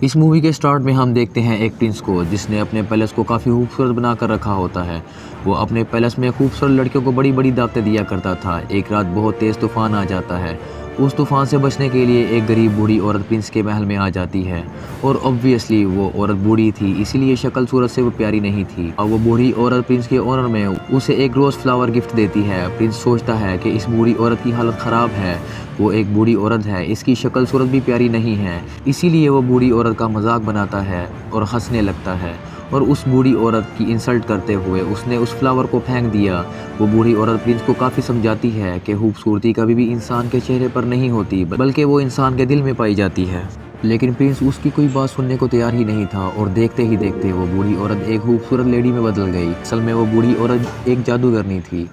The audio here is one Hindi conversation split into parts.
इस मूवी के स्टार्ट में हम देखते हैं एक प्रिंस को जिसने अपने पैलेस को काफ़ी खूबसूरत बना कर रखा होता है। वो अपने पैलेस में खूबसूरत लड़कियों को बड़ी बड़ी दावतें दिया करता था। एक रात बहुत तेज़ तूफान आ जाता है। उस तूफान से बचने के लिए एक गरीब बूढ़ी औरत प्रिंस के महल में आ जाती है और ऑब्वियसली वो औरत बूढ़ी थी, इसीलिए शक्ल सूरत से वो प्यारी नहीं थी। अब वो बूढ़ी औरत प्रिंस के ऑनर में उसे एक रोज़ फ्लावर गिफ्ट देती है। प्रिंस सोचता है कि इस बूढ़ी औरत की हालत ख़राब है, वो एक बूढ़ी औरत है, इसकी शक्ल सूरत भी प्यारी नहीं है, इसीलिए वो बूढ़ी औरत का मजाक बनाता है और हंसने लगता है और उस बूढ़ी औरत की इंसल्ट करते हुए उसने उस फ्लावर को फेंक दिया। वो बूढ़ी औरत प्रिंस को काफ़ी समझाती है कि खूबसूरती कभी भी इंसान के चेहरे पर नहीं होती, बल्कि वो इंसान के दिल में पाई जाती है। लेकिन प्रिंस उसकी कोई बात सुनने को तैयार ही नहीं था और देखते ही देखते वो बूढ़ी औरत एक खूबसूरत लेडी में बदल गई। असल में वो बूढ़ी औरत एक जादूगरनी थी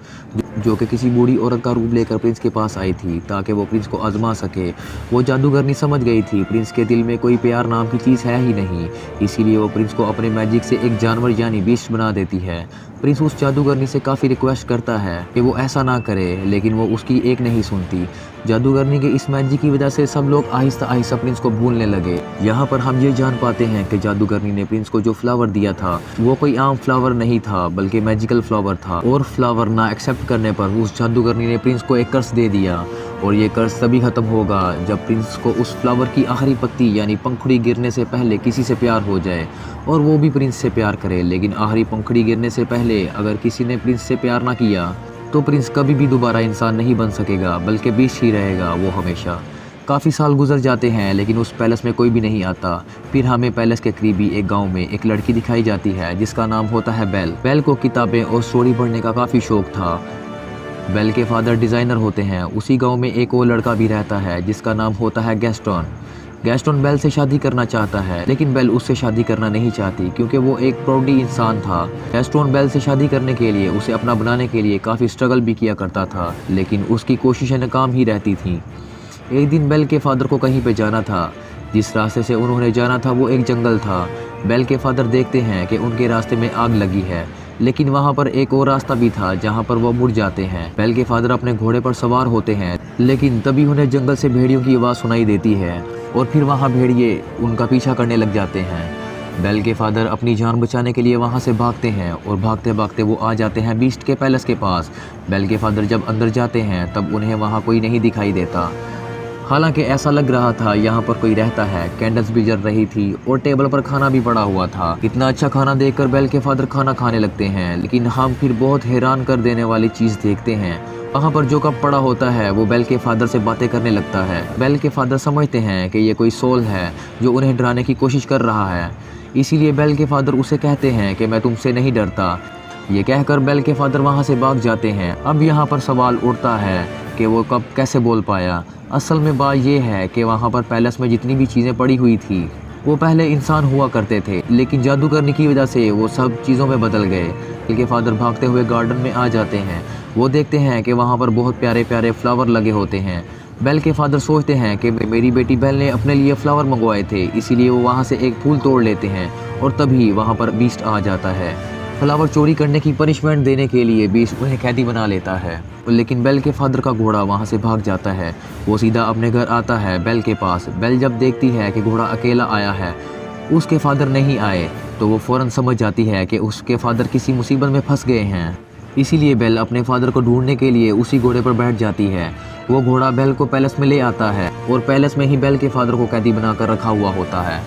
जो कि किसी बूढ़ी औरत का रूप लेकर प्रिंस के पास आई थी ताकि वो प्रिंस को आजमा सके। वो जादूगरनी समझ गई थी प्रिंस के दिल में कोई प्यार नाम की चीज़ है ही नहीं, इसीलिए वो प्रिंस को अपने मैजिक से एक जानवर यानी बीस्ट बना देती है। प्रिंस उस जादूगरनी से काफ़ी रिक्वेस्ट करता है कि वो ऐसा ना करे, लेकिन वो उसकी एक नहीं सुनती। जादूगरनी के इस मैजिक की वजह से सब लोग आहिस्ता आहिस्ता प्रिंस को भूलने लगे। यहाँ पर हम ये जान पाते हैं कि जादूगरनी ने प्रिंस को जो फ्लावर दिया था वो कोई आम फ्लावर नहीं था बल्कि मैजिकल फ्लावर था, और फ्लावर ना एक्सेप्ट करने पर उस जादूगरनी ने प्रिंस को एक कर्ज दे दिया। और ये कर्ज तभी ख़त्म होगा जब प्रिंस को उस फ्लावर की आखिरी पत्ती यानी पंखुड़ी गिरने से पहले किसी से प्यार हो जाए और वो भी प्रिंस से प्यार करे। लेकिन आखिरी पंखुड़ी गिरने से पहले अगर किसी ने प्रिंस से प्यार ना किया तो प्रिंस कभी भी दोबारा इंसान नहीं बन सकेगा, बल्कि बीस्ट ही रहेगा वो हमेशा। काफ़ी साल गुजर जाते हैं लेकिन उस पैलेस में कोई भी नहीं आता। फिर हमें पैलेस के करीबी एक गांव में एक लड़की दिखाई जाती है जिसका नाम होता है बेल। बेल को किताबें और स्टोरी पढ़ने का काफ़ी शौक था। बेल के फादर डिज़ाइनर होते हैं। उसी गांव में एक और लड़का भी रहता है जिसका नाम होता है गैस्टोन। गैस्टोन बेल से शादी करना चाहता है लेकिन बेल उससे शादी करना नहीं चाहती क्योंकि वो एक प्राउडी इंसान था। गैस्टोन बेल से शादी करने के लिए उसे अपना बनाने के लिए काफ़ी स्ट्रगल भी किया करता था, लेकिन उसकी कोशिशें नाकाम ही रहती थीं। एक दिन बेल के फादर को कहीं पे जाना था। जिस रास्ते से उन्होंने जाना था वो एक जंगल था। बेल के फादर देखते हैं कि उनके रास्ते में आग लगी है, लेकिन वहाँ पर एक और रास्ता भी था जहाँ पर वो मुड़ जाते हैं। बेल के फादर अपने घोड़े पर सवार होते हैं, लेकिन तभी उन्हें जंगल से भेड़ियों की आवाज़ सुनाई देती है और फिर वहाँ भेड़िए उनका पीछा करने लग जाते हैं। बेल के फादर अपनी जान बचाने के लिए वहाँ से भागते हैं और भागते भागते वो आ जाते हैं बीस्ट के पैलेस के पास। बेल के फादर जब अंदर जाते हैं तब उन्हें वहाँ कोई नहीं दिखाई देता। हालांकि ऐसा लग रहा था यहाँ पर कोई रहता है। कैंडल्स भी जल रही थी और टेबल पर खाना भी पड़ा हुआ था। इतना अच्छा खाना देखकर बेल के फादर खाना खाने लगते हैं, लेकिन हम फिर बहुत हैरान कर देने वाली चीज़ देखते हैं। वहाँ पर जो कप पड़ा होता है वो बेल के फादर से बातें करने लगता है। बेल के फादर समझते हैं कि ये कोई सोल है जो उन्हें डराने की कोशिश कर रहा है, इसीलिए बेल के फादर उसे कहते हैं कि मैं तुमसे नहीं डरता। ये कहकर बेल के फादर वहाँ से भाग जाते हैं। अब यहाँ पर सवाल उठता है कि वो कब कैसे बोल पाया। असल में बात ये है कि वहाँ पर पैलेस में जितनी भी चीज़ें पड़ी हुई थी वो पहले इंसान हुआ करते थे, लेकिन जादू करने की वजह से वो सब चीज़ों में बदल गए। बेल के फादर भागते हुए गार्डन में आ जाते हैं। वो देखते हैं कि वहाँ पर बहुत प्यारे प्यारे फ्लावर लगे होते हैं। बेल के फादर सोचते हैं कि मेरी बेटी बेल ने अपने लिए फ्लावर मंगवाए थे, इसीलिए वो वहाँ से एक फूल तोड़ लेते हैं और तभी वहाँ पर बीस्ट आ जाता है। फ्लावर चोरी करने की पनिशमेंट देने के लिए बीस्ट उन्हें कैदी बना लेता है, लेकिन बेल के फादर का घोड़ा वहाँ से भाग जाता है। वो सीधा अपने घर आता है बेल के पास। बेल जब देखती है कि घोड़ा अकेला आया है, उसके फादर नहीं आए, तो वो फ़ौरन समझ जाती है कि उसके फादर किसी मुसीबत में फंस गए हैं। इसीलिए बेल अपने फादर को ढूंढने के लिए उसी घोड़े पर बैठ जाती है। वो घोड़ा बेल को पैलेस में ले आता है और पैलेस में ही बेल के फादर को कैदी बनाकर रखा हुआ होता है।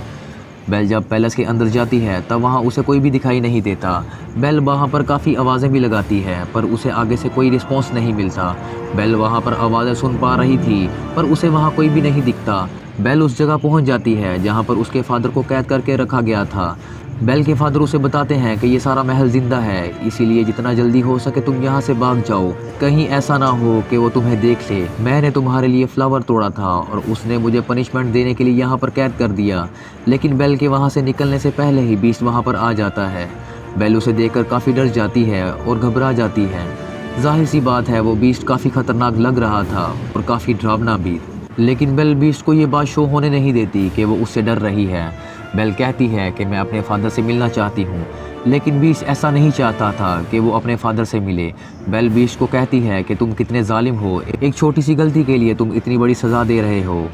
बेल जब पैलेस के अंदर जाती है तब वहाँ उसे कोई भी दिखाई नहीं देता। बेल वहाँ पर काफ़ी आवाज़ें भी लगाती है पर उसे आगे से कोई रिस्पॉन्स नहीं मिलता। बेल वहाँ पर आवाज़ें सुन पा रही थी पर उसे वहाँ कोई भी नहीं दिखता। बेल उस जगह पहुँच जाती है जहाँ पर उसके फादर को कैद करके रखा गया था। बेल के फादर उसे बताते हैं कि ये सारा महल जिंदा है, इसीलिए जितना जल्दी हो सके तुम यहाँ से भाग जाओ, कहीं ऐसा ना हो कि वो तुम्हें देख ले। मैंने तुम्हारे लिए फ्लावर तोड़ा था और उसने मुझे पनिशमेंट देने के लिए यहाँ पर कैद कर दिया। लेकिन बेल के वहाँ से निकलने से पहले ही बीस्ट वहाँ पर आ जाता है। बेल उसे देखकर काफ़ी डर जाती है और घबरा जाती है। जाहिर सी बात है वो बीस्ट काफ़ी ख़तरनाक लग रहा था और काफ़ी डरावना भी, लेकिन बेल बीस्ट को ये बात शो होने नहीं देती कि वो उससे डर रही है। बेल कहती है कि मैं अपने फादर से मिलना चाहती हूँ, लेकिन बीस्ट ऐसा नहीं चाहता था कि वो अपने फादर से मिले। बेल बीस्ट को कहती है कि तुम कितने जालिम हो, एक छोटी सी गलती के लिए तुम इतनी बड़ी सज़ा दे रहे हो।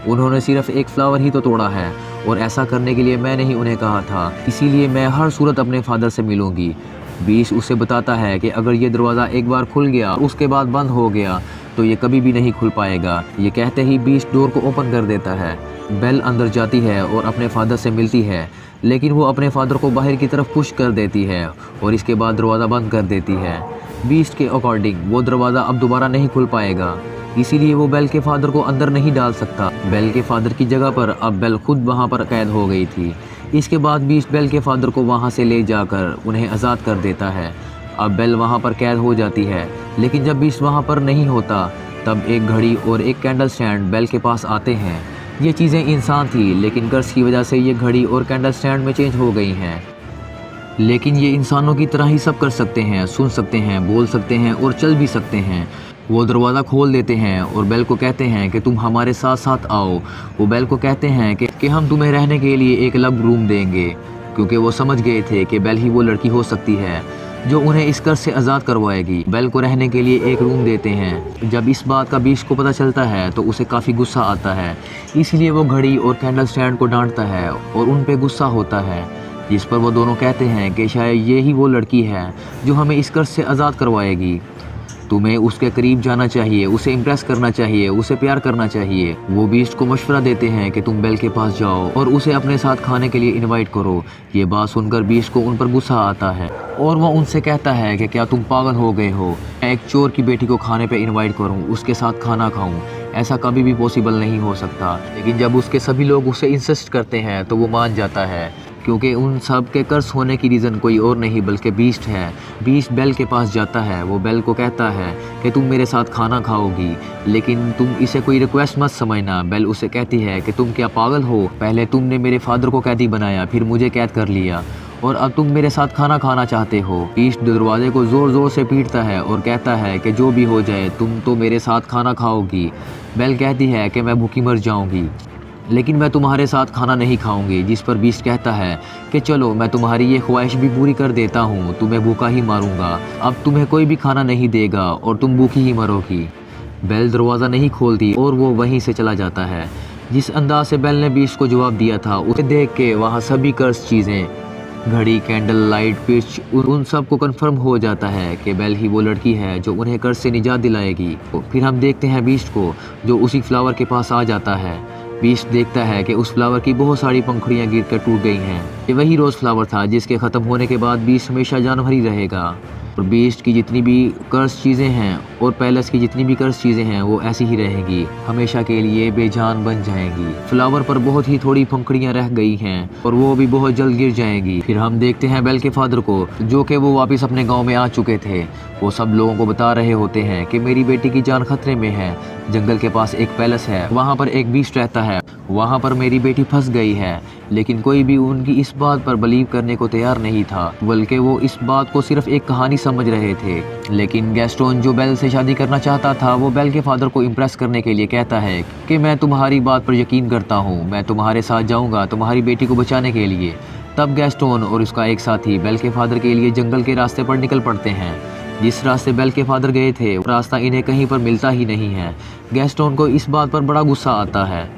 उन्होंने सिर्फ एक फ्लावर ही तो तोड़ा है और ऐसा करने के लिए मैंने ही उन्हें कहा था, इसीलिए मैं हर सूरत अपने फादर से मिलूंगी। बीस्ट उसे बताता है कि अगर ये दरवाज़ा एक बार खुल गया और उसके बाद बंद हो गया तो ये कभी भी नहीं खुल पाएगा। ये कहते ही बीस्ट डोर को ओपन कर देता है। बेल अंदर जाती है और अपने फादर से मिलती है, लेकिन वो अपने फादर को बाहर की तरफ पुश कर देती है और इसके बाद दरवाज़ा बंद कर देती है। बीस्ट के अकॉर्डिंग वो दरवाज़ा अब दोबारा नहीं खुल पाएगा, इसीलिए वो बेल के फादर को अंदर नहीं डाल सकता। बेल के फादर की जगह पर अब बेल खुद वहाँ पर कैद हो गई थी। इसके बाद बीस्ट बेल के फादर को वहाँ से ले जाकर उन्हें आज़ाद कर देता है। अब बेल वहाँ पर कैद हो जाती है, लेकिन जब बीस्ट वहाँ पर नहीं होता तब एक घड़ी और एक कैंडल स्टैंड बेल के पास आते हैं। ये चीज़ें इंसान थी, लेकिन कर्स की वजह से ये घड़ी और कैंडल स्टैंड में चेंज हो गई हैं। लेकिन ये इंसानों की तरह ही सब कर सकते हैं, सुन सकते हैं, बोल सकते हैं और चल भी सकते हैं। वो दरवाज़ा खोल देते हैं और बेल को कहते हैं कि तुम हमारे साथ साथ आओ। वो बेल को कहते हैं कि हम तुम्हें रहने के लिए एक अलग रूम देंगे, क्योंकि वो समझ गए थे कि बेल ही वो लड़की हो सकती है जो उन्हें इस कर्ज से आज़ाद करवाएगी। बेल को रहने के लिए एक रूम देते हैं। जब इस बात का बीस्ट को पता चलता है तो उसे काफ़ी गुस्सा आता है, इसलिए वो घड़ी और कैंडल स्टैंड को डांटता है और उन पे गुस्सा होता है, जिस पर वो दोनों कहते हैं कि शायद ये ही वो लड़की है जो हमें इस कर्ज से आज़ाद करवाएगी। तुम्हें उसके करीब जाना चाहिए, उसे इम्प्रेस करना चाहिए, उसे प्यार करना चाहिए। वो बीस्ट को मशवरा देते हैं कि तुम बेल के पास जाओ और उसे अपने साथ खाने के लिए इनवाइट करो। ये बात सुनकर बीस्ट को उन पर गुस्सा आता है और वह उनसे कहता है कि क्या तुम पागल हो गए हो, मैं एक चोर की बेटी को खाने पे इनवाइट करूं, उसके साथ खाना खाऊं, ऐसा कभी भी पॉसिबल नहीं हो सकता। लेकिन जब उसके सभी लोग उसे इंसिस्ट करते हैं तो वो मान जाता है, क्योंकि उन सब के कर्ज होने की रीज़न कोई और नहीं बल्कि बीस्ट है। बीस्ट बेल के पास जाता है। वो बेल को कहता है कि तुम मेरे साथ खाना खाओगी, लेकिन तुम इसे कोई रिक्वेस्ट मत समझना। बेल उसे कहती है कि तुम क्या पागल हो, पहले तुमने मेरे फादर को कैदी बनाया, फिर मुझे कैद कर लिया और अब तुम मेरे साथ खाना खाना चाहते हो। बीस्ट दरवाजे को ज़ोर ज़ोर से पीटता है और कहता है कि जो भी हो जाए तुम तो मेरे साथ खाना खाओगी। बेल कहती है कि मैं भूखी मर जाऊंगी, लेकिन मैं तुम्हारे साथ खाना नहीं खाऊंगी, जिस पर बीस्ट कहता है कि चलो मैं तुम्हारी ये ख्वाहिश भी पूरी कर देता हूँ, तुम्हें भूखा ही मारूंगा। अब तुम्हें कोई भी खाना नहीं देगा और तुम भूखी ही मरोगी। बेल दरवाज़ा नहीं खोलती और वो वहीं से चला जाता है। जिस अंदाज से बेल ने बीस्ट को जवाब दिया था उसे देख के वहाँ सभी कर्स चीज़ें, घड़ी, कैंडल, लाइट, पिच, उन सब को कंफर्म हो जाता है कि बेल ही वो लड़की है जो उन्हें कर्ज से निजात दिलाएगी। फिर हम देखते हैं बीस्ट को जो उसी फ्लावर के पास आ जाता है। बीस्ट देखता है कि उस फ्लावर की बहुत सारी पंखुड़ियां गिरकर टूट गई हैं। ये वही रोज़ फ्लावर था जिसके ख़त्म होने के बाद बीस्ट हमेशा जानवर ही रहेगा और बीस्ट की जितनी भी कर्ज चीज़ें हैं और पैलेस की जितनी भी कर्ज चीज़ें हैं वो ऐसी ही रहेंगी, हमेशा के लिए बेजान बन जाएंगी। फ्लावर पर बहुत ही थोड़ी पंखुड़ियां रह गई हैं और वो भी बहुत जल्द गिर जाएंगी। फिर हम देखते हैं बेल के फादर को जो कि वो वापस अपने गाँव में आ चुके थे। वो सब लोगों को बता रहे होते हैं कि मेरी बेटी की जान खतरे में है। जंगल के पास एक पैलेस है, वहाँ पर एक बीस्ट रहता है, वहाँ पर मेरी बेटी फंस गई है। लेकिन कोई भी उनकी इस बात पर बिलीव करने को तैयार नहीं था, बल्कि वो इस बात को सिर्फ एक कहानी समझ रहे थे। लेकिन गैस्टोन जो बेल से शादी करना चाहता था, वो बेल के फादर को इम्प्रेस करने के लिए कहता है कि मैं तुम्हारी बात पर यकीन करता हूँ, मैं तुम्हारे साथ जाऊँगा तुम्हारी बेटी को बचाने के लिए। तब गैस्टोन और उसका एक साथी बेल के फादर के लिए जंगल के रास्ते पर निकल पड़ते हैं। जिस रास्ते बेल के फादर गए थे वो रास्ता इन्हें कहीं पर मिलता ही नहीं है। गैस्टोन को इस बात पर बड़ा गुस्सा आता है।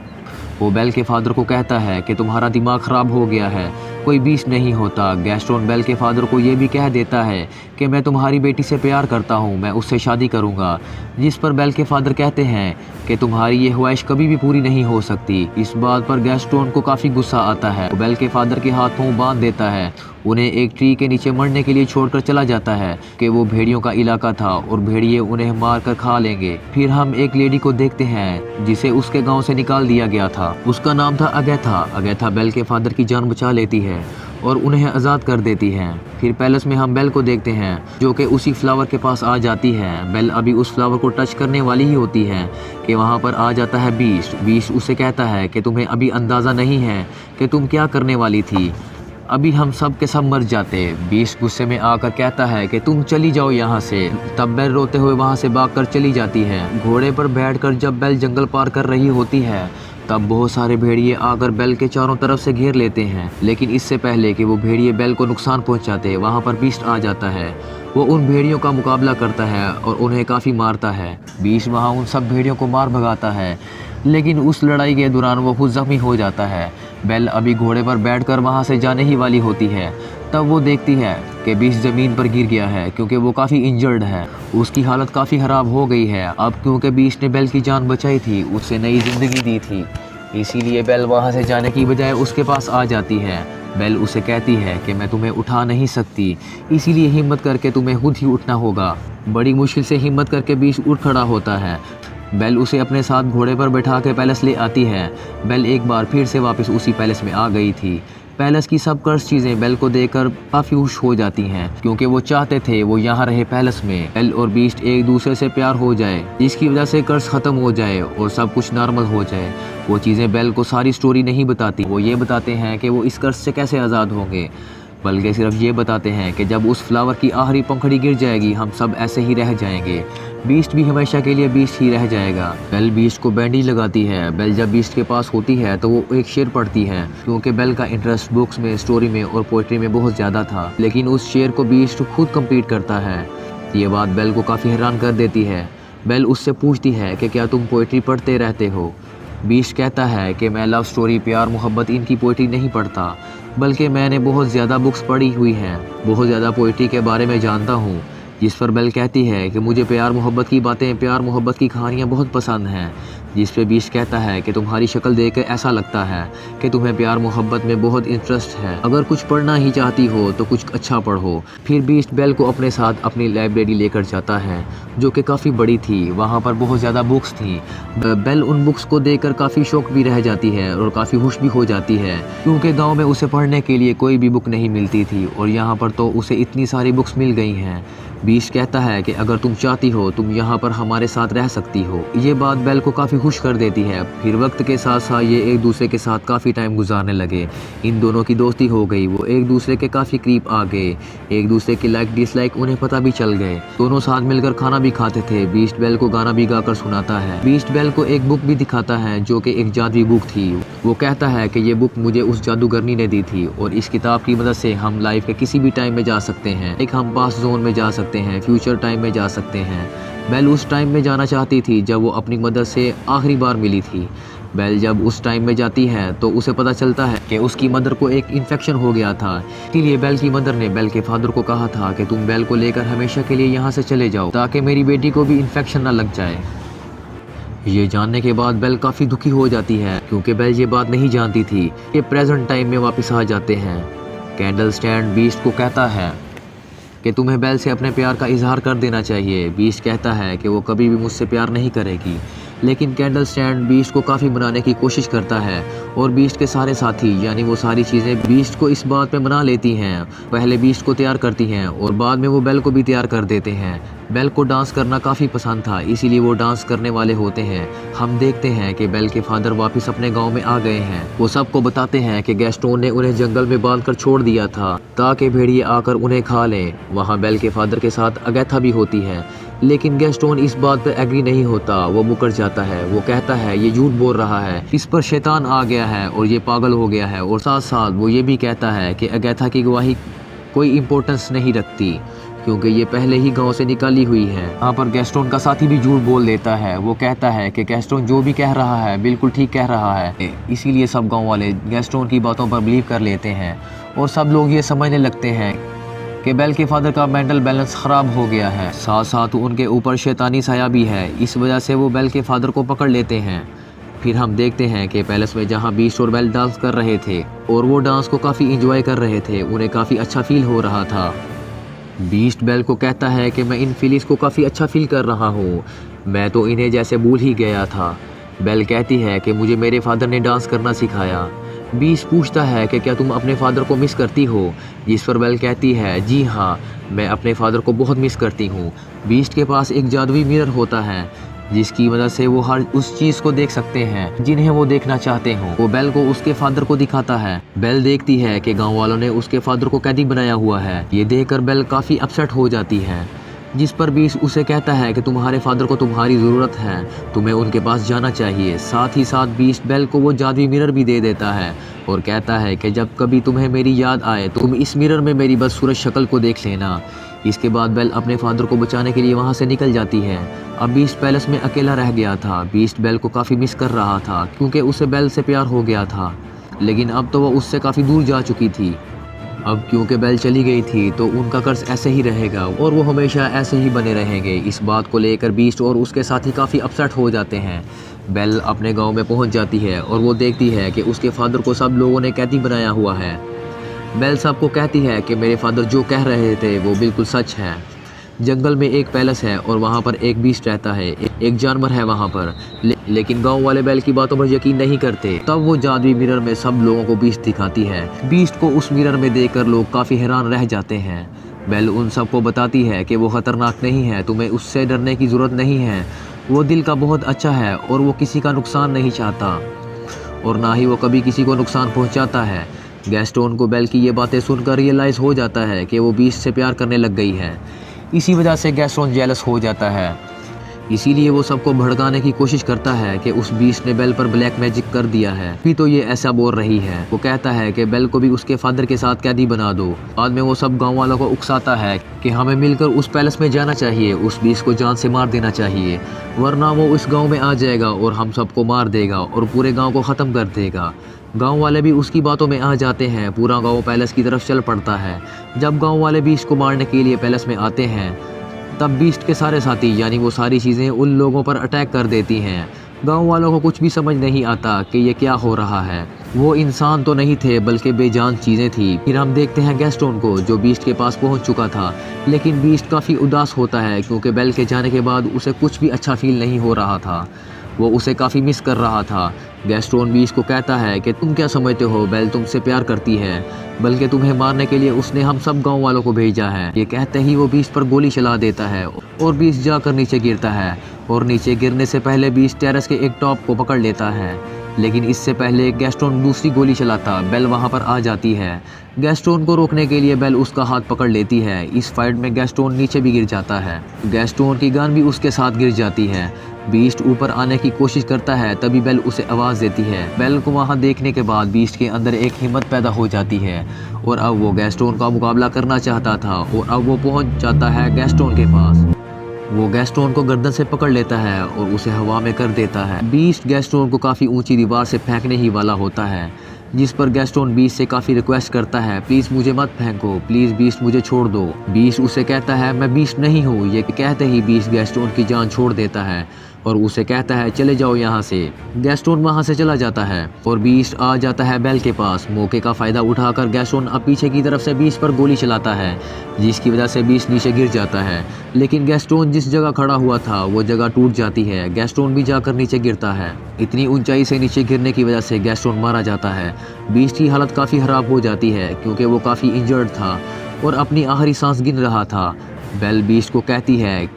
वो बेल के फादर को कहता है कि तुम्हारा दिमाग ख़राब हो गया है, कोई बीस्ट नहीं होता। गैस्टोन बेल के फादर को ये भी कह देता है कि मैं तुम्हारी बेटी से प्यार करता हूँ, मैं उससे शादी करूँगा। जिस पर बेल के फादर कहते हैं कि तुम्हारी ये ख्वाहिश कभी भी पूरी नहीं हो सकती। इस बात पर गैस्टोन को काफ़ी गुस्सा आता है। वो बेल के फादर के हाथों बांध देता है, उन्हें एक ट्री के नीचे मरने के लिए छोड़कर चला जाता है कि वो भेड़ियों का इलाका था और भेड़िए उन्हें मार कर खा लेंगे। फिर हम एक लेडी को देखते हैं जिसे उसके गांव से निकाल दिया गया था। उसका नाम था अगैथा। अगैथा बेल के फादर की जान बचा लेती है और उन्हें आज़ाद कर देती है। फिर पैलेस में हम बेल को देखते हैं जो कि उसी फ्लावर के पास आ जाती है। बेल अभी उस फ्लावर को टच करने वाली ही होती है कि वहाँ पर आ जाता है बीस्ट। बीस्ट उसे कहता है कि तुम्हें अभी अंदाज़ा नहीं है कि तुम क्या करने वाली थी, अभी हम सब के सब मर जाते। बीस्ट गुस्से में आकर कहता है कि तुम चली जाओ यहाँ से। तब बेल रोते हुए वहाँ से भागकर चली जाती है। घोड़े पर बैठकर जब बेल जंगल पार कर रही होती है तब बहुत सारे भेड़िए आकर बेल के चारों तरफ से घेर लेते हैं। लेकिन इससे पहले कि वो भेड़िए बेल को नुकसान पहुँचाते वहाँ पर बीस्ट आ जाता है। वो उन भेड़ियों का मुकाबला करता है और उन्हें काफ़ी मारता है। बीस्ट वहाँ उन सब भेड़ियों को मार भगाता है, लेकिन उस लड़ाई के दौरान वो खुद जख्मी हो जाता है। बेल अभी घोड़े पर बैठकर वहाँ से जाने ही वाली होती है, तब वो देखती है कि बीस्ट ज़मीन पर गिर गया है क्योंकि वो काफ़ी इंजर्ड है। उसकी हालत काफ़ी ख़राब हो गई है। अब क्योंकि बीस्ट ने बेल की जान बचाई थी, उससे नई ज़िंदगी दी थी, इसीलिए बेल वहाँ से जाने की बजाय उसके पास आ जाती है। बेल उसे कहती है कि मैं तुम्हें उठा नहीं सकती, इसीलिए हिम्मत करके तुम्हें खुद ही उठना होगा। बड़ी मुश्किल से हिम्मत करके बीस्ट उठ खड़ा होता है। बेल उसे अपने साथ घोड़े पर बैठा के पैलेस ले आती है। बेल एक बार फिर से वापस उसी पैलेस में आ गई थी। पैलेस की सब कर्स चीज़ें बेल को देखकर काफ़ी खुश हो जाती हैं क्योंकि वो चाहते थे वो यहाँ रहे पैलेस में। बेल और बीस्ट एक दूसरे से प्यार हो जाए, जिसकी वजह से कर्स ख़त्म हो जाए और सब कुछ नॉर्मल हो जाए। वो चीज़ें बेल को सारी स्टोरी नहीं बताती, वो ये बताते हैं कि वो इस कर्स से कैसे आज़ाद होंगे, बल्कि सिर्फ ये बताते हैं कि जब उस फ्लावर की आखिरी पंखड़ी गिर जाएगी हम सब ऐसे ही रह जाएंगे। बीस्ट भी हमेशा के लिए बीस्ट ही रह जाएगा। बेल बीस्ट को बैंडेज लगाती है। बेल जब बीस्ट के पास होती है तो वो एक शेर पढ़ती है क्योंकि बेल का इंटरेस्ट बुक्स में, स्टोरी में और पोइट्री में बहुत ज़्यादा था, लेकिन उस शेर को बीस्ट खुद कंप्लीट करता है। ये बात बेल को काफ़ी हैरान कर देती है। बेल उससे पूछती है कि क्या तुम पोइट्री पढ़ते रहते हो। बीस्ट कहता है कि मैं लव स्टोरी, प्यार, मोहब्बत इनकी पोइट्री नहीं पढ़ता, बल्कि मैंने बहुत ज़्यादा बुक्स पढ़ी हुई हैं, बहुत ज़्यादा पोइट्री के बारे में जानता हूँ। जिस पर बेल कहती है कि मुझे प्यार मोहब्बत की बातें, प्यार मोहब्बत की कहानियाँ बहुत पसंद हैं। जिस पे बीस्ट कहता है कि तुम्हारी शक्ल देख कर ऐसा लगता है कि तुम्हें प्यार मोहब्बत में बहुत इंटरेस्ट है, अगर कुछ पढ़ना ही चाहती हो तो कुछ अच्छा पढ़ो। फिर बीस्ट बेल को अपने साथ अपनी लाइब्रेरी लेकर जाता है जो कि काफ़ी बड़ी थी। वहाँ पर बहुत ज़्यादा बुक्स थी। बेल उन बुक्स को देखकर काफ़ी शौक भी रह जाती है और काफ़ी खुश भी हो जाती है क्योंकि गाँव में उसे पढ़ने के लिए कोई भी बुक नहीं मिलती थी और यहाँ पर तो उसे इतनी सारी बुक्स मिल गई हैं। बीस्ट कहता है कि अगर तुम चाहती हो तुम यहाँ पर हमारे साथ रह सकती हो। ये बात बेल को काफ़ी खुश कर देती है। फिर वक्त के साथ साथ ये एक दूसरे के साथ काफ़ी टाइम गुजारने लगे। इन दोनों की दोस्ती हो गई, वो एक दूसरे के काफ़ी करीब आ गए, एक दूसरे की लाइक डिसलाइक उन्हें पता भी चल गए। दोनों साथ मिलकर खाना भी खाते थे। बीस्ट बेल को गाना भी गाकर सुनाता है। बीस्ट बेल को एक बुक भी दिखाता है जो कि एक जादुई बुक थी। वो कहता है कि ये बुक मुझे उस जादूगरनी ने दी थी और इस किताब की मदद से हम लाइफ के किसी भी टाइम में जा सकते हैं। एक हम पास्ट जोन में जा सकते हैं, फ्यूचर टाइम में जा सकते हैं। बेल उस टाइम में जाना चाहती थी जब वो अपनी मदर से आखिरी बार मिली थी। बेल जब उस टाइम में जाती है तो उसे पता चलता है कि उसकी मदर को एक इन्फेक्शन हो गया था। इसलिए बेल की मदर ने बेल के फादर को कहा था कि तुम बेल को लेकर हमेशा के लिए यहाँ से चले जाओ ताकि मेरी बेटी को भी इन्फेक्शन न लग जाए। ये जानने के बाद बेल काफ़ी दुखी हो जाती है क्योंकि बेल ये बात नहीं जानती थी कि प्रेजेंट टाइम में वापस आ जाते हैं। कैंडल स्टैंड बीस्ट को कहता है कि तुम्हें बेल से अपने प्यार का इजहार कर देना चाहिए। बीस्ट कहता है कि वो कभी भी मुझसे प्यार नहीं करेगी, लेकिन कैंडल स्टैंड बीस्ट को काफ़ी मनाने की कोशिश करता है और बीस्ट के सारे साथी यानी वो सारी चीज़ें बीस्ट को इस बात पे मना लेती हैं। पहले बीस्ट को तैयार करती हैं और बाद में वो बेल को भी तैयार कर देते हैं। बेल को डांस करना काफ़ी पसंद था, इसीलिए वो डांस करने वाले होते हैं। हम देखते हैं कि बेल के फादर वापस अपने गांव में आ गए हैं। वो सबको बताते हैं कि गैस्टोन ने उन्हें जंगल में बांधकर छोड़ दिया था ताकि भेड़िए आकर उन्हें खा लें। वहाँ बेल के फादर के साथ अगैथा भी होती है, लेकिन गैस्टोन इस बात पर एग्री नहीं होता। वो मुकर जाता है। वो कहता है ये झूठ बोल रहा है, इस पर शैतान आ गया है और ये पागल हो गया है। और साथ साथ वो ये भी कहता है कि अगैथा की गवाही कोई इम्पोर्टेंस नहीं रखती क्योंकि ये पहले ही गांव से निकाली हुई है। यहाँ पर गैस्टोन का साथी भी झूठ बोल देता है। वो कहता है कि गैस्टोन जो भी कह रहा है बिल्कुल ठीक कह रहा है, इसीलिए सब गांव वाले गैस्टोन की बातों पर बिलीव कर लेते हैं और सब लोग ये समझने लगते हैं कि बेल के फादर का मेंटल बैलेंस ख़राब हो गया है। साथ साथ उनके ऊपर शैतानी साया भी है, इस वजह से वो बेल के फादर को पकड़ लेते हैं। फिर हम देखते हैं कि पैलेस में जहाँ बीस्ट और बेल डांस कर रहे थे और वो डांस को काफ़ी इंजॉय कर रहे थे, उन्हें काफ़ी अच्छा फील हो रहा था। बीस्ट बेल को कहता है कि मैं इन फीलिंग्स को काफ़ी अच्छा फील कर रहा हूँ, मैं तो इन्हें जैसे भूल ही गया था। बेल कहती है कि मुझे मेरे फादर ने डांस करना सिखाया। बीस्ट पूछता है कि क्या तुम अपने फादर को मिस करती हो, जिस पर बेल कहती है जी हाँ, मैं अपने फादर को बहुत मिस करती हूँ। बीस्ट के पास एक जादुई मिरर होता है जिसकी वजह से वो हर उस चीज़ को देख सकते हैं जिन्हें वो देखना चाहते हो। वो बेल को उसके फादर को दिखाता है। बेल देखती है कि गांव वालों ने उसके फादर को कैदी बनाया हुआ है। ये देखकर बेल काफ़ी अपसेट हो जाती है, जिस पर बीस्ट उसे कहता है कि तुम्हारे फादर को तुम्हारी ज़रूरत है, तुम्हें उनके पास जाना चाहिए। साथ ही साथ बीस्ट बेल को वो जादुई मिरर भी दे देता है और कहता है कि जब कभी तुम्हें मेरी याद आए तुम इस मिरर में मेरी बदसूरत शक्ल को देख लेना। इसके बाद बेल अपने फादर को बचाने के लिए वहाँ से निकल जाती है। अब बीस्ट पैलेस में अकेला रह गया था। बीस्ट बेल को काफ़ी मिस कर रहा था क्योंकि उसे बेल से प्यार हो गया था, लेकिन अब तो वह उससे काफ़ी दूर जा चुकी थी। अब क्योंकि बेल चली गई थी तो उनका कर्ज ऐसे ही रहेगा और वो हमेशा ऐसे ही बने रहेंगे। इस बात को लेकर बीस्ट और उसके साथी काफ़ी अपसेट हो जाते हैं। बेल अपने गांव में पहुंच जाती है और वो देखती है कि उसके फादर को सब लोगों ने कैदी बनाया हुआ है। बेल सबको कहती है कि मेरे फादर जो कह रहे थे वो बिल्कुल सच है। जंगल में एक पैलेस है और वहाँ पर एक बीस्ट रहता है, एक जानवर है वहाँ पर। लेकिन गांव वाले बेल की बातों पर यकीन नहीं करते। तब वो जादुई मिरर में सब लोगों को बीस्ट दिखाती है। बीस्ट को उस मिरर में देखकर लोग काफ़ी हैरान रह जाते हैं। बेल उन सबको बताती है कि वो ख़तरनाक नहीं है, तुम्हें उससे डरने की ज़रूरत नहीं है। वो दिल का बहुत अच्छा है और वो किसी का नुकसान नहीं चाहता और ना ही वो कभी किसी को नुकसान पहुँचाता है। गैस्टोन को बेल की ये बातें सुनकर रियलाइज़ हो जाता है कि वो बीस्ट से प्यार करने लग गई है। इसी वजह से गैस्टोन जेलस हो जाता है। इसीलिए वो सबको भड़काने की कोशिश करता है कि उस बीस्ट ने बेल पर ब्लैक मैजिक कर दिया है, भी तो ये ऐसा बोल रही है। वो कहता है कि बेल को भी उसके फादर के साथ कैदी बना दो। बाद में वो सब गांव वालों को उकसाता है कि हमें मिलकर उस पैलेस में जाना चाहिए, उस बीस्ट को जान से मार देना चाहिए, वरना वो इस गाँव में आ जाएगा और हम सबको मार देगा और पूरे गाँव को ख़त्म कर देगा। गांव वाले भी उसकी बातों में आ जाते हैं। पूरा गांव पैलेस की तरफ चल पड़ता है। जब गांव वाले बीस्ट को मारने के लिए पैलेस में आते हैं तब बीस्ट के सारे साथी यानी वो सारी चीज़ें उन लोगों पर अटैक कर देती हैं। गांव वालों को कुछ भी समझ नहीं आता कि ये क्या हो रहा है। वो इंसान तो नहीं थे बल्कि बेजान चीज़ें थी। फिर हम देखते हैं गैस्टोन को जो बीस्ट के पास पहुंच चुका था, लेकिन बीस्ट काफ़ी उदास होता है क्योंकि बेल के जाने के बाद उसे कुछ भी अच्छा फील नहीं हो रहा था। वो उसे काफ़ी मिस कर रहा था। गैस्टोन बीस्ट को कहता है कि तुम क्या समझते हो, बेल तुमसे प्यार करती है, बल्कि तुम्हें मारने के लिए उसने हम सब गांव वालों को भेजा है। ये कहते ही वो बीस्ट पर गोली चला देता है और बीस्ट जाकर नीचे गिरता है और नीचे गिरने से पहले बीस्ट टेरेस के एक टॉप को पकड़ लेता है। लेकिन इससे पहले गैस्टोन दूसरी गोली चलाता बेल वहां पर आ जाती है। गैस्टोन को रोकने के लिए बेल उसका हाथ पकड़ लेती है। इस फाइट में गैस्टोन नीचे भी गिर जाता है। गैस्टोन की गन भी उसके साथ गिर जाती है। बीस्ट ऊपर आने की कोशिश करता है, तभी बेल उसे आवाज़ देती है। बेल को वहां देखने के बाद बीस्ट के अंदर एक हिम्मत पैदा हो जाती है और अब वो गैस्टोन का मुकाबला करना चाहता था और अब वो पहुंच जाता है गैस्टोन के पास। वो गैस्टोन को गर्दन से पकड़ लेता है और उसे हवा में कर देता है। बीस्ट गैस्टोन को काफ़ी ऊंची दीवार से फेंकने ही वाला होता है, जिस पर गैस्टोन बीस्ट से काफ़ी रिक्वेस्ट करता है, प्लीज़ मुझे मत फेंको, प्लीज़ बीस्ट मुझे छोड़ दो। बीस्ट उसे कहता है मैं बीस्ट नहीं हूँ। ये कहते ही बीस्ट गैस्टोन की जान छोड़ देता है और उसे कहता है चले जाओ यहाँ से। गैस्टोन वहाँ से चला जाता है और बीस्ट आ जाता है बेल के पास। मौके का फ़ायदा उठाकर गैस्टोन अब पीछे की तरफ से बीस्ट पर गोली चलाता है, जिसकी वजह से बीस्ट नीचे गिर जाता है। लेकिन गैस्टोन जिस जगह खड़ा हुआ था वो जगह टूट जाती है। गैस्टोन भी जाकर नीचे गिरता है। इतनी ऊंचाई से नीचे गिरने की वजह से गैस्टोन मारा जाता है। बीस्ट की हालत काफ़ी ख़राब हो जाती है क्योंकि वो काफ़ी इंजर्ड था और अपनी आखिरी सांस गिन रहा था। बेल बीस्ट को कहती है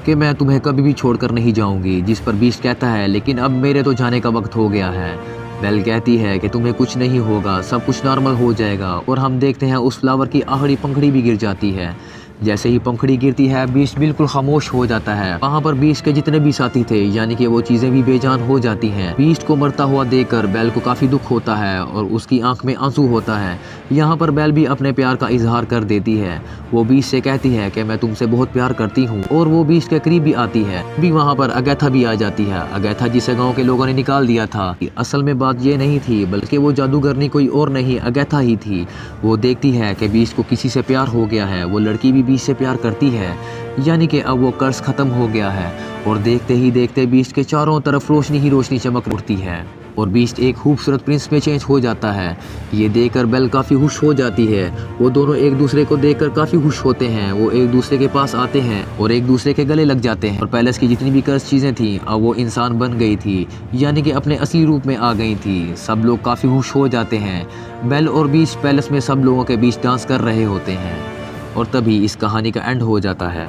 कि मैं तुम्हें कभी भी छोड़कर नहीं जाऊंगी, जिस पर बीस्ट कहता है लेकिन अब मेरे तो जाने का वक्त हो गया है। बेल कहती है कि तुम्हें कुछ नहीं होगा, सब कुछ नॉर्मल हो जाएगा और हम देखते हैं उस फ्लावर की आखिरी पंखड़ी भी गिर जाती है। जैसे ही पंखड़ी गिरती है बीस्ट बिल्कुल खामोश हो जाता है। वहाँ पर बीस्ट के जितने भी साथी थे यानी कि वो चीजें भी बेजान हो जाती हैं। बीस्ट को मरता हुआ देखकर बेल को काफी दुख होता है और उसकी आंख में आंसू होता है। यहाँ पर बेल भी अपने प्यार का इजहार कर देती है। वो बीस्ट से कहती है कि मैं तुमसे बहुत प्यार करती हूँ और वो बीस्ट के करीब भी आती है। भी वहाँ पर अगैथा भी आ जाती है। अगैथा जिसे गाँव के लोगों ने निकाल दिया था। असल में बात ये नहीं थी बल्कि वो जादूगरनी कोई और नहीं अगैथा ही थी। वो देखती है कि बीस्ट को किसी से प्यार हो गया है। वो लड़की भी बीस्ट से प्यार करती है, यानी कि अब वो कर्ज खत्म हो गया है और देखते ही देखते बीस्ट के चारों तरफ रोशनी ही रोशनी चमक उठती है और बीस्ट एक खूबसूरत प्रिंस में चेंज हो जाता है। ये देखकर बेल काफ़ी खुश हो जाती है। वो दोनों एक दूसरे को देखकर काफ़ी खुश होते हैं। वो एक दूसरे के पास आते हैं और एक दूसरे के गले लग जाते हैं और पैलेस की जितनी भी कर्ज चीज़ें थी अब वो इंसान बन गई थी, यानी कि अपने असली रूप में आ गई थी। सब लोग काफ़ी खुश हो जाते हैं। बेल और बीस्ट पैलेस में सब लोगों के बीच डांस कर रहे होते हैं और तभी इस कहानी का एंड हो जाता है।